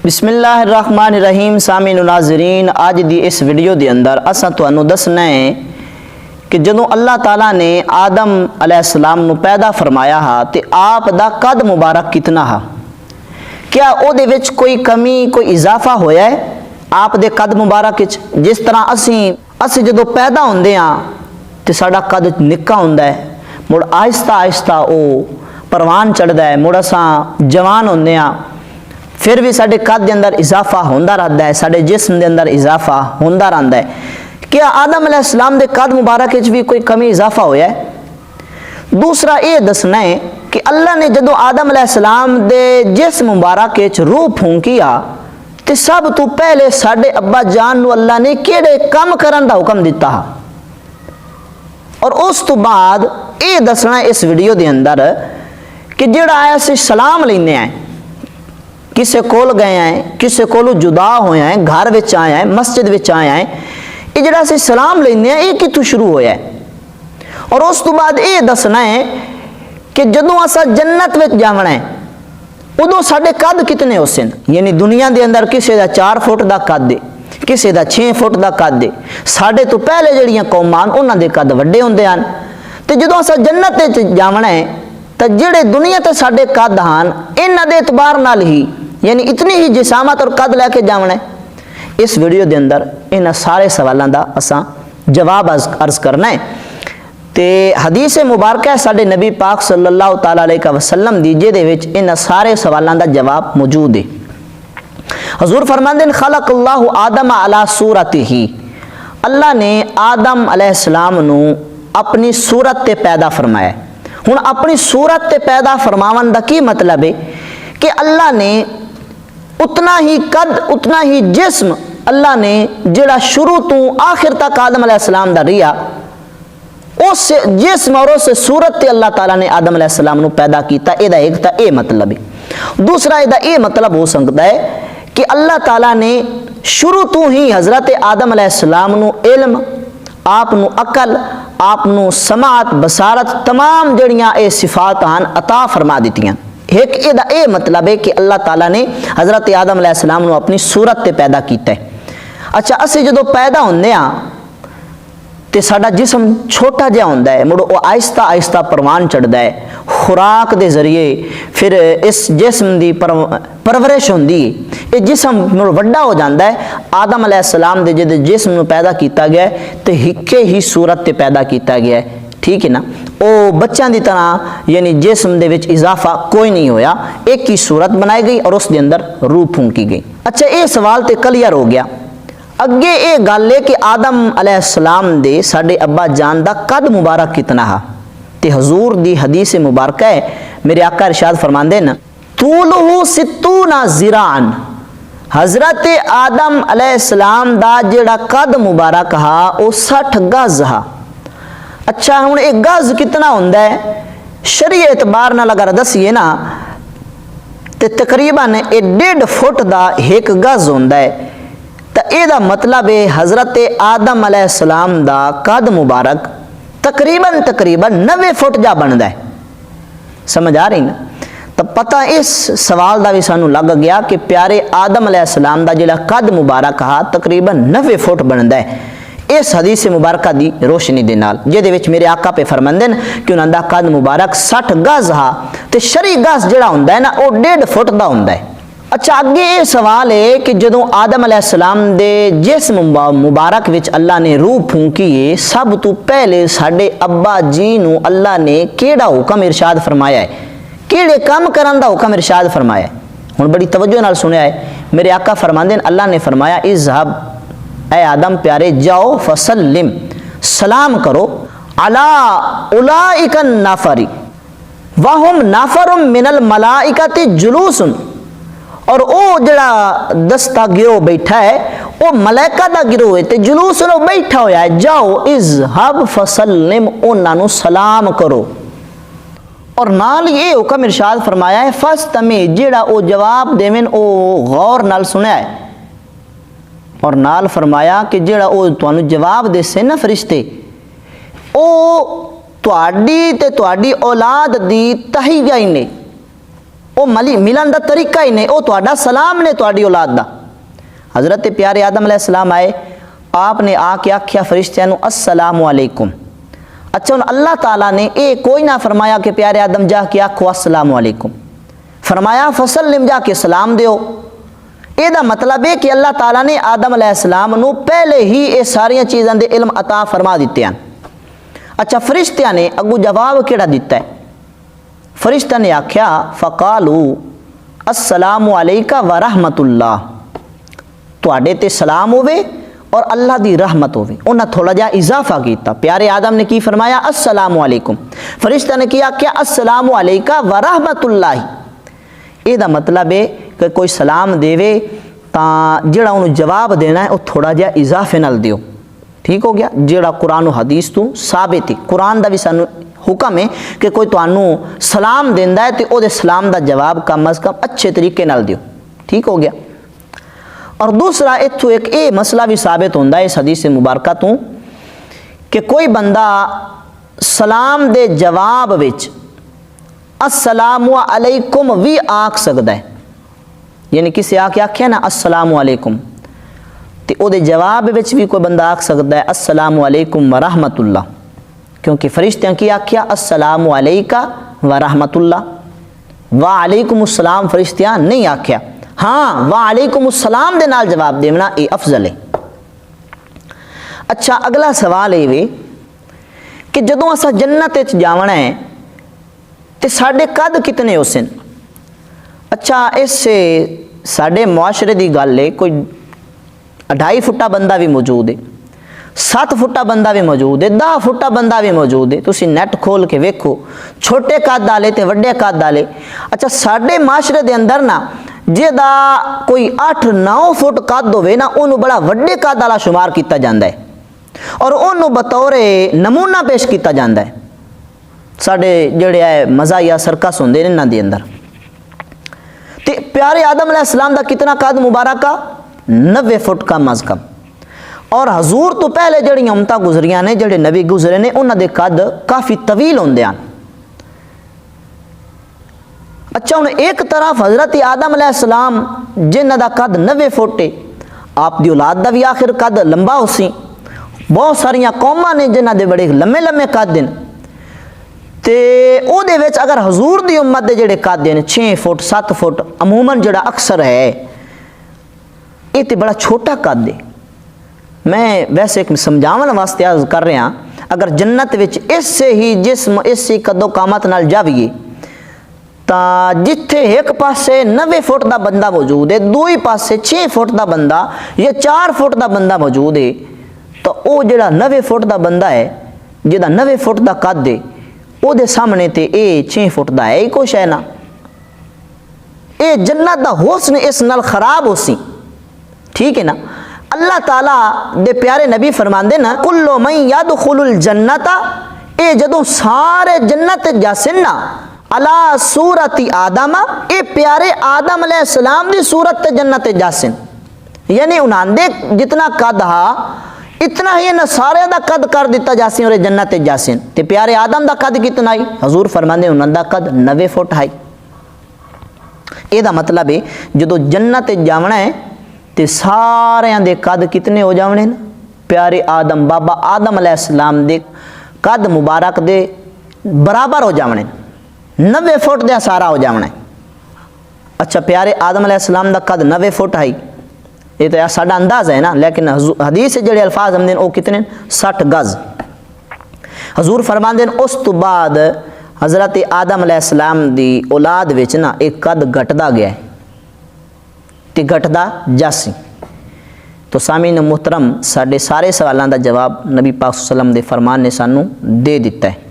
बिस्मिल्लाहिर्रहमानिर्रहीम। सामीन नाज़रीन, अज दी इस वीडियो के अंदर असां तुहानू दसना है कि जदों अल्लाह ताला ने आदम अलैहिस्सलाम नू पैदा फरमाया हा ते आप दा कद मुबारक कितना हा, क्या उहदे विच कोई कमी कोई इजाफा होया है आप दे कद मुबारक विच? जिस तरह असी जदों पैदा होंदे हां ते साडा कद निक्का हुंदा है, मुड़ आहिस्ता आहिस्ता वो परवान चढ़दा है, मुड़ असां जवान होंदे हां फिर भी साडे कद के अंदर इजाफा होंदा रहता है, साडे जिस्म के अंदर इजाफा होंदा रहता है। क्या आदम अलैहिस्सलाम दे कद मुबारक विच भी कोई कमी इजाफा होया है? दूसरा ये दसना है कि अल्लाह ने जदों आदम अलैहिस्सलाम दे जिस्म मुबारक विच रूह फूंकी आ ते सब तो पहले साडे अब्बा जान नू अल्लाह ने किहड़े काम करन दा हुक्म दिता हा, और उस तो बाद ये दसना इस वीडियो के अंदर कि जिहड़ा असीं सलाम लैने हैं, किसे कोल गए हैं, किसे कोलों जुदा होए हैं, घर विच आए हैं, मस्जिद विच आए हैं, ये जिहड़ा असीं सलाम लैने हैं ये कित्थों शुरू होया है? और उस तो बाद ये दसना है कि जदों असां जन्नत विच जावना है उदों साडे कद कितने हो सन, यानी दुनिया के अंदर किसी का 4 फुट का कद है, किसी का 6 फुट का कद है। साडे तो पहले जिहड़ियां कौमां उन्हां दे कद वड्डे हुंदे हन, ते जदों असां जन्नत विच जावना है तो जिहड़े दुनिया ते साडे कद हन इन्हां दे एतबार नाल ही, यानी इतनी ही जिसामत और कद लैके जावना है। इस वीडियो के अंदर इन्हां सारे सवालों का असां जवाब अर्ज करना है। ते हदीस मुबारक है साडे नबी पाक सल्लल्लाहु तआला अलैहि वसल्लम दी, जिहदे विच इन्हां सारे सवालों का जवाब मौजूद है। हजूर फरमांदे खलक़ल्लाहु आदम अला सूरतिही, अल्लाह ने आदम अलैहिस्सलाम नू अपनी सूरत ते पैदा फरमाया। हुण अपनी सूरत ते पैदा फरमावन दा की मतलब है कि अल्लाह ने उतना ही कद उतना ही जिस्म अल्लाह ने जिहड़ा शुरू तो आखिर तक आदम अलैहिस्सलाम दा रिया, उस जिस्म और उस सूरत ते अल्लाह ताला ने आदम अलैहिस्सलाम नू पैदा कीता। इहदा एक तां ये मतलब है। दूसरा इहदा ये मतलब हो सकता है कि अल्लाह ताला ने शुरू तो ही हजरत आदम अलैहिस्सलाम नू इल्म, आप नू अकल, आप नू समात बसारत तमाम जड़ियां ये सिफात हैं अता फरमा दित्तियां। एक इहदा ये मतलब है कि अल्लाह ताला ने हजरत आदम अलैहिस्सलाम नू अपनी सूरत ते पैदा कीता है। अच्छा, असी जदों पैदा होंदे हां ते साडा जिस्म छोटा जिहा हुंदा है, मुड़ वो आहिस्ता आहिस्ता परवान चढ़दा है, खुराक दे जरिए फिर इस जिस्म की परवरिश होंदी है, ये जिस्म मुड़ वड्डा हो जाता है। आदम अलैहिस्सलाम दे जिहदे जिस्म नू पैदा किया गया तो हिक्के ही सूरत ते पैदा किया गया है, ठीक है ना। वो बच्चों की तरह यानी जिस्म दे विच इजाफा कोई नहीं होया, एक ही सूरत बनाई गई और उसके अंदर रूह फूंकी गई। अच्छा, ये सवाल तो क्लियर हो गया। अगे ये गल है कि आदम अलैहिस्सलाम दे साडे अब्बा जान दा कद मुबारक कितना हा, ते हजूर दी हदीस मुबारक है, मेरे आका इरशाद फरमांदे न तूलहु सित्तूना ज़िरान, हजरत आदम अलैहिस्सलाम दा जिहड़ा कद मुबारक हा वो 60 गज हा। अच्छा, हुण एक गज कितना हुंदा है? शरीय एतबार नाल अगर दसीए ना ते तकरीबन 1.5 फुट दा एक गज हुंदा है। तो यदा मतलब है हजरत आदम अलैहिस्सलाम दा कद मुबारक तकरीबन 90 फुट जा बनता है। समझ आ रही ना? तो पता इस सवाल का भी सानू लग गया कि प्यारे आदम अलैहिस्सलाम दा जिहड़ा कद मुबारक हा तकरीबन 90 फुट बनता है इस हदीस मुबारक की रोशनी दे नाल, जिहदे विच मेरे आका पे फरमांदे न कि उन्हां दा कद मुबारक 60 गज हा ते शरी गज जिहड़ा हुंदा है ना वो 1.5 फुट दा हुंदा है। अच्छा, अगे ये सवाल है कि जदों आदम अलैहिस्सलाम दे जिस्म मुबारक विच अल्लाह ने रूह फूंकी है, सब तो पहले साडे अब्बा जी नू अल्लाह ने केड़ा हुक्म इरशाद फरमाया है, केड़े काम करन दा हुक्म इरशाद फरमाया है? हुण बड़ी तवज्जो नाल सुनिया है। मेरे आका फरमांदे न अल्लाह ने फरमाया इज़हब, ऐ आदम प्यारे जाओ, फसल्लिम सलाम करो, अला उलाइकन नाफरी वहुम नाफरुम मिनल मलाइकति जुलूसुन, और वो जड़ा दस्ता गिरोह बैठा है वो मलाइका दा गिरोह है ते जुलूस नो बैठा होया है। जाओ इज़हब फसल्लिम, उन्हां नू सलाम करो। और नाल ये हुक्म इरशाद फरमाया है फस्तमी, जिहड़ा वो जवाब देवेन ओ गौर नाल सुनिया है, और नाल फरमाया कि जिहड़ा वो तुहानू जवाब देसे ना फरिश्ते ओ तुहाडी ते तुहाडी औलाद दी तहिया ही ने, वो मिलन का तरीका ही नहीं, वो तुहाडा सलाम ने तुहाडी औलाद दा। हज़रत प्यारे आदम अलैहिस्सलाम आए, आपने आके आख्या फरिश्तियां नू अस्सलामु अलैकुम। अच्छा, अल्लाह ताला ने ये कोई ना फरमाया कि प्यारे आदम जाके आखो अस्सलामु अलैकुम, फरमाया फसल्लिम जाके सलाम दियो। ਇਹਦਾ मतलब है कि अल्लाह ताला ने आदम अलैहिस्सलाम नू पहले ही ये सारिया चीज़ों के इल्म अता फरमा दिते हैं। अच्छा, फरिश्तियां ने अगू जवाब केड़ा दिता है? फरिश्ता ने आख्या फ़कालू अस्सलामु अलैका व रहमतुल्लाह, तुहाडे ते सलाम होवे और अल्लाह दी रहमत होवे। उन्हें थोड़ा जा इजाफा किया। प्यारे आदम ने की फरमाया अस्सलामु अलैकुम, फरिश्ता ने की आख्या अस्सलामु अलैका व रहमतुल्लाह। ਇਹਦਾ मतलब है कि कोई सलाम देवे तो जिहड़ा उन्होंने जवाब देना है वो थोड़ा जिहा इजाफे नाल दियो। ठीक हो गया? जिहड़ा कुरान हदीस तो साबित है, कुरान का भी सानू हुक्म है कि कोई तुहानू सलाम देंदा है तो वो सलाम का जवाब कम अज़ कम अच्छे तरीके नाल दियो। ठीक हो गया? और दूसरा इत्थों एक ये मसला भी साबित होंदा है इस हदीस मुबारक तो कि कोई बंदा सलाम दे जवाब विच अस्सलामु अलैकुम भी आख सकता है। यानी किसी आके आख्या ना अस्सलामु अलैकुम तो वो जवाब विच भी कोई बंदा आख सकता है अस्सलामु अलैकुम व रहमतुल्लाह, क्योंकि फरिश्तियां की आख्या अस्सलामु अलैका व रहमतुल्लाह, व अलैकुमुस्सलाम फरिश्तियां नहीं आख्या। हाँ, व अलैकुमुस्सलाम दे नाल जवाब देना ये अफजल है। अच्छा, अगला सवाल ये कि जदों असा जन्नत विच जावना है तो साढ़े कद कितने हो सन? अच्छा, इससे साढ़े मुआशरे की गल है, कोई 2.5 फुटा बंदा भी मौजूद है, 7 फुटा बंदा भी मौजूद है, 10 फुटा बंदा भी मौजूद है। तुसी नैट खोल के वेखो, छोटे कद वाले ते वड्डे कद वाले। अच्छा, साढ़े माशरे के अंदर ना जिहदा कोई 8-9 फुट कद होवे ना, उन्होंने बड़ा वड्डे कद वाला शुमार किया जाता है और उन्होंने बतौर नमूना पेश किया जाता है। साढ़े जिहड़े है मज़ाहिया सर्कस होंदे ने इन्हां दे अंदर। ते प्यारे आदम अलैहिस्सलाम दा कितना कद मुबारक का? 90 फुट कम अज़ कम। और हजूर तो पहले जड़ियाँ उम्मतां गुजरियां ने, जड़े नबी गुजरे ने, उन्हां दे कद काफ़ी तवील होंदे हैं। अच्छा, हुण एक तरफ हज़रत आदम अलैहिस्सलाम जिन्हां दा कद 90 फुट है, आप दी औलाद दा भी आखिर कद लंबा हो सी। बहुत सारिया कौमां ने जिन्हां दे बड़े लम्मे लम्मे कद हैं, ते ओहदे विच अगर हजूर दी उम्मत दे जिहड़े कद हैं 6 फुट 7 फुट अमूमन जिहड़ा अक्सर है, ये तो बड़ा छोटा कद है। मैं वैसे एक समझावन वास्ते अर्ज कर रहा, अगर जन्नत विच इससे ही जिस्म इसी कदो कामत नाल जावीए तो जिथे एक पासे 90 फुट का बंदा मौजूद है, दूई पासे 6 फुट का बंदा या 4 फुट का बंदा मौजूद है, तो वह जिहड़ा 90 फुट का बंदा है, जिहदा 90 फुट का कद है, ਉਹਦੇ सामने ते ये 6 फुट का है ही कुछ है ना। ये जन्नत का हुस्न इस नाल खराब हो सी। ठीक है ना? अल्लाह ताला दे प्यारे नबी फरमांदे ना कुल्लु मन यदखुलुल जन्नता, ये जदों सारे जन्नत जासिन ना अला सूरती आदम, ये प्यारे आदम अलैहिस्सलाम दी सूरत ते जन्नत जासिन। यानी उन्हांदे जितना कद हा इतना ही ना सारे दा कद कर दिता जासी और जन्नत जासिन। ते प्यारे आदम दा कद कितना है? हजूर फरमांदे उन्हां दा कद 90 फुट है। ਇਹਦਾ मतलब है जो जन्नत जावना है तो सारिਆਂ दे कद कितने हो जावने न? प्यारे आदम बाबा आदम अलैहिस्सलाम दे कद मुबारक दे बराबर हो जावने, 90 फुट दे सारा हो जावना है। अच्छा, प्यारे आदम अलैहिस्सलाम दा कद 90 फुट है, ये तो साडा अंदाज़ है ना, लेकिन हदीस जड़े अल्फाज हमने वो कितने 60 गज। हजूर फरमांदे उस तो बाद हज़रत आदम अलैहिस्सलाम दी औलाद विच ना एक कद घटदा गया है ते घटदा जासी। तो सामीन मुहतरम, साडे सारे सवालों का जवाब नबी पाक सल्लल्लाहु अलैहि वसल्लम दे फरमान ने सानू दे दिता है।